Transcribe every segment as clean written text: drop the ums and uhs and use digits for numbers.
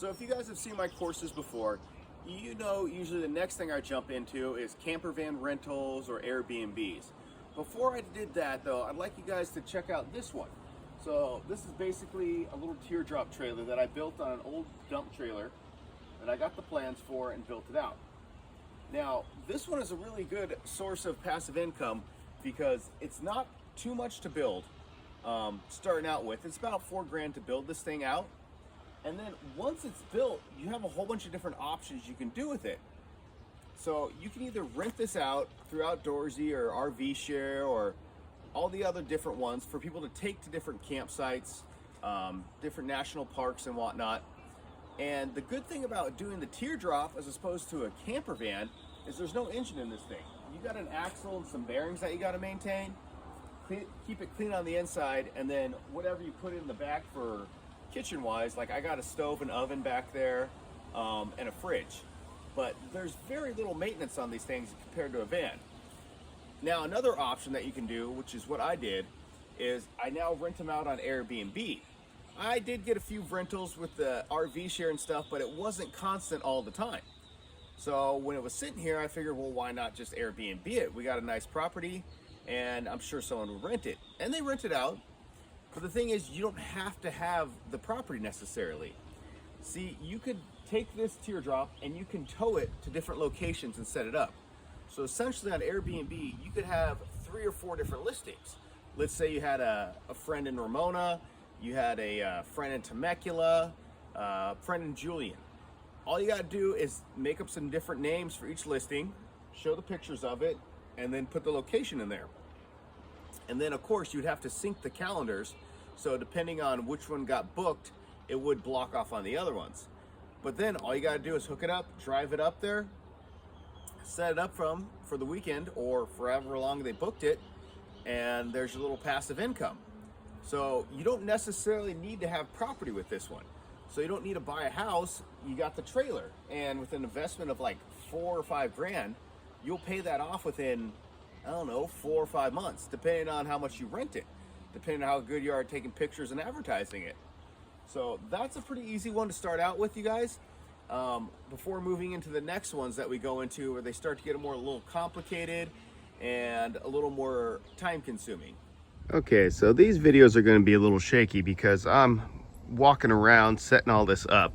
So if you guys have seen my courses before, you know usually the next thing I jump into is camper van rentals or Airbnbs. Before I did that though, I'd like you guys to check out this one. So this is basically a little teardrop trailer that I built on an old dump trailer that I got the plans for and built it out. Now this one is a really good source of passive income because it's not too much to build. Starting out with, it's about $4 grand to build this thing out. And then once it's built, you have a whole bunch of different options you can do with it. So you can either rent this out through Outdoorsy or RV Share or all the other different ones for people to take to different campsites, different national parks and whatnot. And the good thing about doing the teardrop as opposed to a camper van is there's no engine in this thing. You got an axle and some bearings that you got to maintain. Keep it clean on the inside, and then whatever you put in the back for kitchen wise, like I got a stove and oven back there, and a fridge. But there's very little maintenance on these things compared to a van. Now another option that you can do, which is what I did, is I now rent them out on Airbnb. I did get a few rentals with the RV Share and stuff, but it wasn't constant all the time. So when it was sitting here, I figured, well, why not just Airbnb it? We got a nice property, and I'm sure someone would rent it. And they rent it out. But the thing is, you don't have to have the property necessarily. See, you could take this teardrop and you can tow it to different locations and set it up. So essentially on Airbnb, you could have 3 or 4 different listings. Let's say you had a friend in Ramona, you had a friend in Temecula, a friend in Julian. All you gotta do is make up some different names for each listing, show the pictures of it, and then put the location in there. And then of course you'd have to sync the calendars, so depending on which one got booked, it would block off on the other ones. But then all you gotta do is hook it up, drive it up there, set it up for the weekend or forever long they booked it, and there's your little passive income. So you don't necessarily need to have property with this one. So you don't need to buy a house, you got the trailer, and with an investment of like 4 or 5 grand, you'll pay that off within, I don't know, 4 or 5 months, depending on how much you rent it, depending on how good you are at taking pictures and advertising it. So that's a pretty easy one to start out with, you guys, before moving into the next ones that we go into where they start to get a little complicated and a little more time consuming. Okay, so these videos are going to be a little shaky because I'm walking around setting all this up.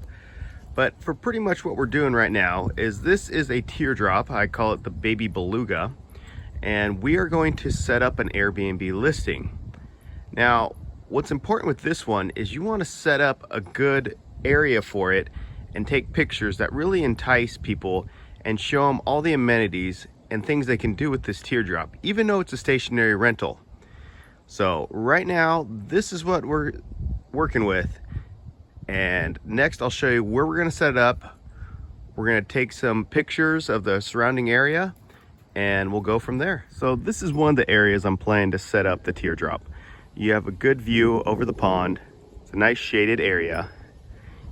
But for pretty much what we're doing right now is this is a teardrop. I call it the baby beluga. And we are going to set up an Airbnb listing. Now, what's important with this one is you want to set up a good area for it and take pictures that really entice people and show them all the amenities and things they can do with this teardrop, even though it's a stationary rental. So right now, this is what we're working with. And next I'll show you where we're going to set it up. We're going to take some pictures of the surrounding area and we'll go from there. So this is one of the areas I'm planning to set up the teardrop. You have a good view over the pond. It's a nice shaded area.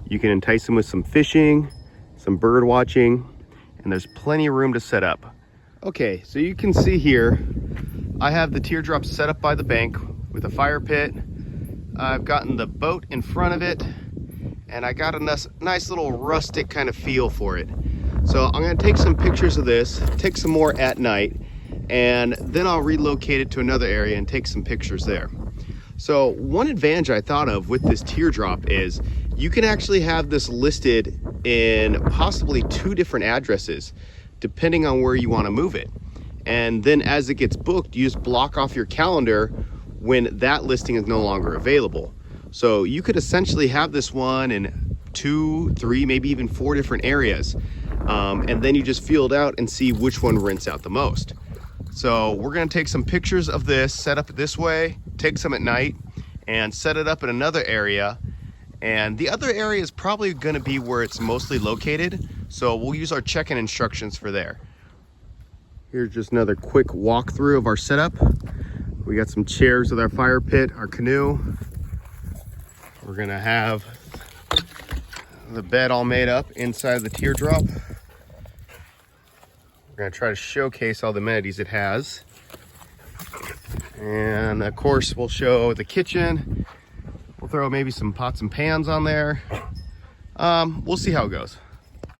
You can entice them with some fishing, some bird watching, and there's plenty of room to set up. Okay, so you can see here, I have the teardrop set up by the bank with a fire pit. I've gotten the boat in front of it, and I got a nice little rustic kind of feel for it. So I'm gonna take some pictures of this, take some more at night, and then I'll relocate it to another area and take some pictures there. So one advantage I thought of with this teardrop is you can actually have this listed in possibly 2 different addresses, depending on where you want to move it. And then as it gets booked, you just block off your calendar when that listing is no longer available. So you could essentially have this one in 2, 3, maybe even 4 different areas. And then you just field out and see which one rents out the most. So we're gonna take some pictures of this, set up it this way, take some at night, and set it up in another area. And the other area is probably gonna be where it's mostly located. So we'll use our check-in instructions for there. Here's just another quick walkthrough of our setup. We got some chairs with our fire pit, our canoe. We're gonna have the bed all made up inside the teardrop. We're gonna try to showcase all the amenities it has. And of course, we'll show the kitchen. We'll throw maybe some pots and pans on there. We'll see how it goes.